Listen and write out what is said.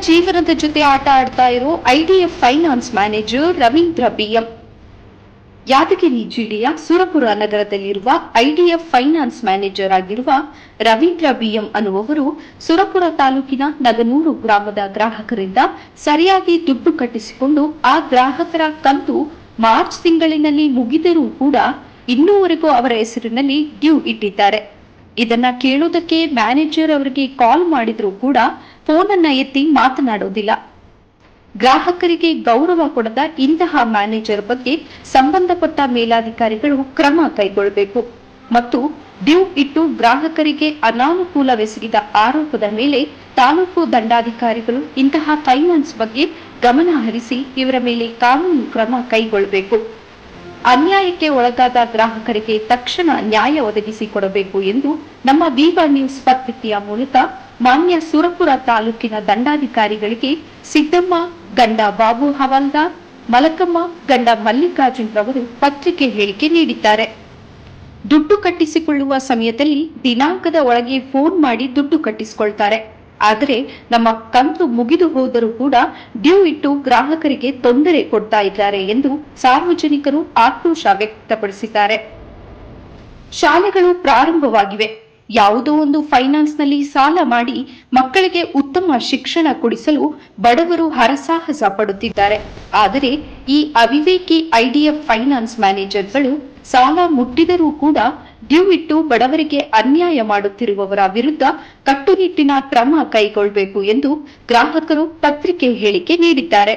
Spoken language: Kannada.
ಜೀವನದ ಜೊತೆ ಆಟ ಆಡ್ತಾ ಇರೋ IDF finance manager Ravindra BM. Yadgir ಜಿಲ್ಲೆಯ ಸುರಪುರ ನಗರದಲ್ಲಿರುವ ಐಡಿಎಫ್ ಫೈನಾನ್ಸ್ ಮ್ಯಾನೇಜರ್ ಆಗಿರುವ ರವೀಂದ್ರ ಬಿಎಂ ಅನ್ನುವವರು ಸುರಪುರ ತಾಲೂಕಿನ ನಗನೂರು ಗ್ರಾಮದ ಗ್ರಾಹಕರಿಂದ ಸರಿಯಾಗಿ ದುಡ್ಡು ಕಟ್ಟಿಸಿಕೊಂಡು ಆ ಗ್ರಾಹಕರ ಕಂತು ಮಾರ್ಚ್ ತಿಂಗಳಿನಲ್ಲಿ ಮುಗಿದರೂ ಕೂಡ ಇನ್ನೂವರೆಗೂ ಅವರ ಹೆಸರಿನಲ್ಲಿ ಡ್ಯೂ ಇಟ್ಟಿದ್ದಾರೆ. ಇದನ್ನ ಕೇಳೋದಕ್ಕೆ ಮ್ಯಾನೇಜರ್ ಅವರಿಗೆ ಕಾಲ್ ಮಾಡಿದ್ರು ಕೂಡ ಫೋನ್ ಅನ್ನ ಎತ್ತಿ ಮಾತನಾಡೋದಿಲ್ಲ. ಗ್ರಾಹಕರಿಗೆ ಗೌರವ ಕೊಡದ ಇಂತಹ ಮ್ಯಾನೇಜರ್ ಬಗ್ಗೆ ಸಂಬಂಧಪಟ್ಟ ಮೇಲಾಧಿಕಾರಿಗಳು ಕ್ರಮ ಕೈಗೊಳ್ಳಬೇಕು ಮತ್ತು ಡ್ಯೂ ಇಟ್ಟು ಗ್ರಾಹಕರಿಗೆ ಅನಾನುಕೂಲವೆಸಗಿದ ಆರೋಪದ ಮೇಲೆ ತಾಲೂಕು ದಂಡಾಧಿಕಾರಿಗಳು ಇಂತಹ ಫೈನಾನ್ಸ್ ಬಗ್ಗೆ ಗಮನ ಹರಿಸಿ ಇವರ ಮೇಲೆ ಕಾನೂನು ಕ್ರಮ ಕೈಗೊಳ್ಳಬೇಕು. ಅನ್ಯಾಯಕ್ಕೆ ಒಳಗಾದ ಗ್ರಾಹಕರಿಗೆ ತಕ್ಷಣ ನ್ಯಾಯ ಒದಗಿಸಿಕೊಡಬೇಕು ಎಂದು ನಮ್ಮ ವಿವಾ ನ್ಯೂಸ್ ಪತ್ರಿಕೆಯ ಮೂಲಕ ಮಾನ್ಯ ಸುರಪುರ ತಾಲೂಕಿನ ದಂಡಾಧಿಕಾರಿಗಳಿಗೆ ಸಿದ್ದಮ್ಮ ಗಂಡ ಬಾಬು ಹವಾಲ್ದಾರ್, ಮಲಕಮ್ಮ ಗಂಡ ಮಲ್ಲಿಕಾರ್ಜುನ್ ರವರು ಪತ್ರಿಕೆ ಹೇಳಿಕೆ ನೀಡಿದ್ದಾರೆ. ದುಡ್ಡು ಕಟ್ಟಿಸಿಕೊಳ್ಳುವ ಸಮಯದಲ್ಲಿ ದಿನಾಂಕದ ಒಳಗೆ ಫೋನ್ ಮಾಡಿ ದುಡ್ಡು ಕಟ್ಟಿಸಿಕೊಳ್ತಾರೆ. ಆದರೆ ನಮ್ಮ ಕಂತು ಮುಗಿದು ಹೋದರೂ ಕೂಡ ಡ್ಯೂ ಇಟ್ಟು ಗ್ರಾಹಕರಿಗೆ ತೊಂದರೆ ಕೊಡ್ತಾ ಇದ್ದಾರೆ ಎಂದು ಸಾರ್ವಜನಿಕರು ಆಕ್ರೋಶ ವ್ಯಕ್ತಪಡಿಸಿದ್ದಾರೆ. ಶಾಲೆಗಳು ಪ್ರಾರಂಭವಾಗಿವೆ. ಯಾವುದೋ ಒಂದು ಫೈನಾನ್ಸ್ ನಲ್ಲಿ ಸಾಲ ಮಾಡಿ ಮಕ್ಕಳಿಗೆ ಉತ್ತಮ ಶಿಕ್ಷಣ ಕೊಡಿಸಲು ಬಡವರು ಹರಸಾಹಸ ಪಡುತ್ತಿದ್ದಾರೆ. ಆದರೆ ಈ ಅವಿವೇಕಿ ಐಡಿಎಫ್ ಫೈನಾನ್ಸ್ ಮ್ಯಾನೇಜರ್ಗಳು ಸಾಲ ಮುಟ್ಟಿದರೂ ಕೂಡ ಡ್ಯೂ ಇಟ್ಟು ಬಡವರಿಗೆ ಅನ್ಯಾಯ ಮಾಡುತ್ತಿರುವವರ ವಿರುದ್ಧ ಕಟ್ಟುನಿಟ್ಟಿನ ಕ್ರಮ ಕೈಗೊಳ್ಳಬೇಕು ಎಂದು ಗ್ರಾಹಕರು ಪತ್ರಿಕೆ ಹೇಳಿಕೆ ನೀಡಿದ್ದಾರೆ.